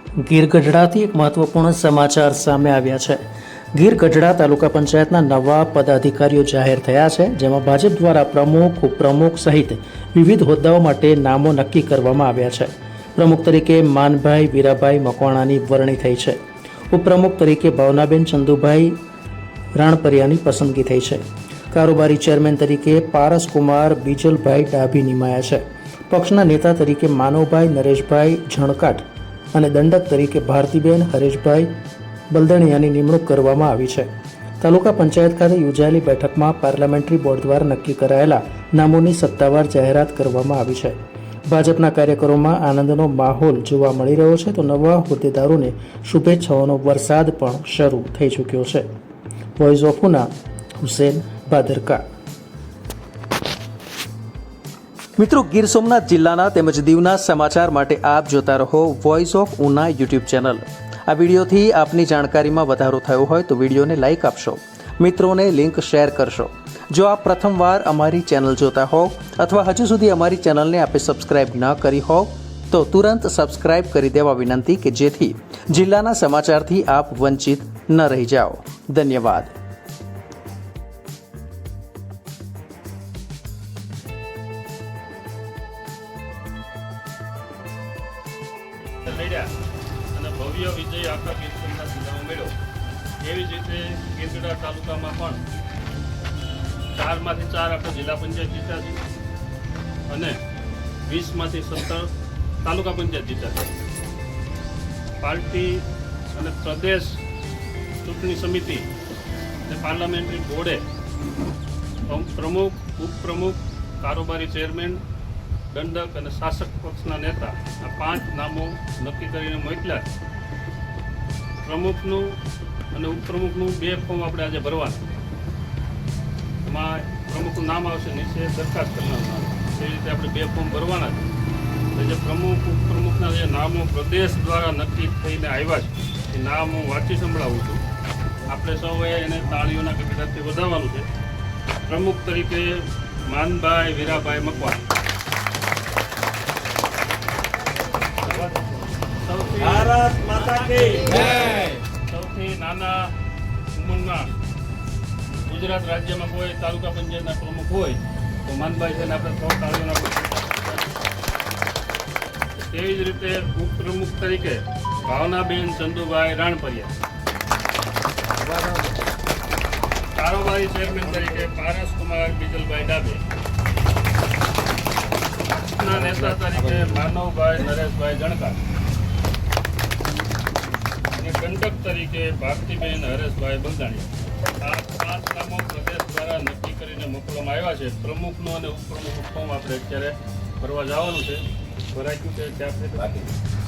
ગીર ગઢડાથી એક મહત્વપૂર્ણ સમાચાર સામે આવ્યા છે। ગીર ગઢડા તાલુકા પંચાયતના નવા પદાધિકારીઓ જાહેર થયા છે, જેમાં ભાજપ દ્વારા પ્રમુખ, ઉપપ્રમુખ સહિત વિવિધ હોદ્દાઓ માટે નામો નક્કી કરવામાં આવ્યા છે। પ્રમુખ તરીકે માનભાઈ વીરાભાઈ મકવાણાની વરણી થઈ છે। ઉપપ્રમુખ તરીકે ભાવનાબેન ચંદુભાઈ રાણપરિયાની પસંદગી થઈ છે। કારોબારી ચેરમેન તરીકે પારસકુમાર બીજલભાઈ ડાભી નિમાયા છે। પક્ષના નેતા તરીકે માનવભાઈ નરેશભાઈ ઝણકાટ અને દંડક તરીકે ભારતીબેન હરેશભાઈ બલદણિયાની નિમણૂક કરવામાં આવી છે। તાલુકા પંચાયત ખાતે યોજાયેલી બેઠકમાં પાર્લામેન્ટરી બોર્ડ દ્વારા નક્કી કરાયેલા નામોની સત્તાવાર જાહેરાત કરવામાં આવી છે। ભાજપના કાર્યકરોમાં આનંદનો માહોલ જોવા મળી રહ્યો છે, તો નવા હોદ્દેદારોને શુભેચ્છાઓનો વરસાદ પણ શરૂ થઈ ચૂક્યો છે। Voice of Una, Husen Bhadarka. મિત્રો, ગીર સોમનાથ જિલ્લાના તેમજ દીવના સમાચાર માટે આપ જોતા રહો voice of Una YouTube channel. આ વિડીયોથી આપની જાણકારીમાં વધારો થયો હોય તો વિડીયોને લાઇક આપશો, મિત્રોને લિંક શેર કરશો। જો આપ પ્રથમવાર અમારી ચેનલ જોતા હોવ અથવા હજુ સુધી અમારી ચેનલને આપે સબસ્ક્રાઇબ ન કરી હોવ તો તુરંત સબસ્ક્રાઇબ કરી દેવા વિનંતી, કે જેથી જિલ્લાના સમાચારથી આપ વંચિત ન રહી જાઓ। ધન્યવાદ। અને ભવ્ય વિજય આખા ગીર સોમનાથ જિલ્લામાં મળ્યો। એવી જ રીતે ગીર ગઢડા તાલુકામાં પણ 4 માંથી 4 આપણે જિલ્લા પંચાયત જીત્યા છે અને 20 માંથી 17 તાલુકા પંચાયત જીત્યા છે। પાર્ટી અને પ્રદેશ ચૂંટણી સમિતિ અને પાર્લામેન્ટરી બોર્ડે પ્રમુખ, ઉપપ્રમુખ, કારોબારી ચેરમેન, દંડક અને શાસક પક્ષના નેતા આ 5 નામો નક્કી કરીને મોકલ્યા છે। પ્રમુખનું અને ઉપપ્રમુખનું 2 ફોર્મ આપણે આજે ભરવાના। એમાં પ્રમુખનું નામ આવશે, નીચે દરખાસ્ત કરવાનું નામ, એ રીતે આપણે 2 ફોર્મ ભરવાના છે। તો જે પ્રમુખ, ઉપપ્રમુખના જે નામો પ્રદેશ દ્વારા નક્કી થઈને આવ્યા છે એ નામ હું વાંચી સંભળાવું છું। આપણે સૌએ એને તાળીઓના ગગડાથી વધારવાનું છે। પ્રમુખ તરીકે માનભાઈ વીરાભાઈ મકવાણા। ભારત માતા કી જય। સૌથી નાના ઉંમરના ગુજરાત રાજ્યમાં કોઈ તાલુકા પંચાયતના પ્રમુખ હોય તો માનભાઈ છે ને આપણે 3 તાળીઓના। તેવી જ રીતે ઉપપ્રમુખ તરીકે ભાવનાબેન ચંદુભાઈ રાણપરિયા। કારોબારી ચેરમેન તરીકે પારસકુમાર બીજલભાઈ ડાભે। પક્ષના નેતા તરીકે માનવભાઈ નરેશભાઈ ઝણકાટ। દંડક તરીકે ભારતીબેન હરેશભાઈ બલદાણિયા। આ 5 નામો પ્રદેશ દ્વારા નક્કી કરીને મોકલવામાં આવ્યા છે। પ્રમુખનું અને ઉપપ્રમુખ ફોર્મ આપણે અત્યારે ભરવા જવાનું છે। ભરાઈ ગયું છે ત્યાં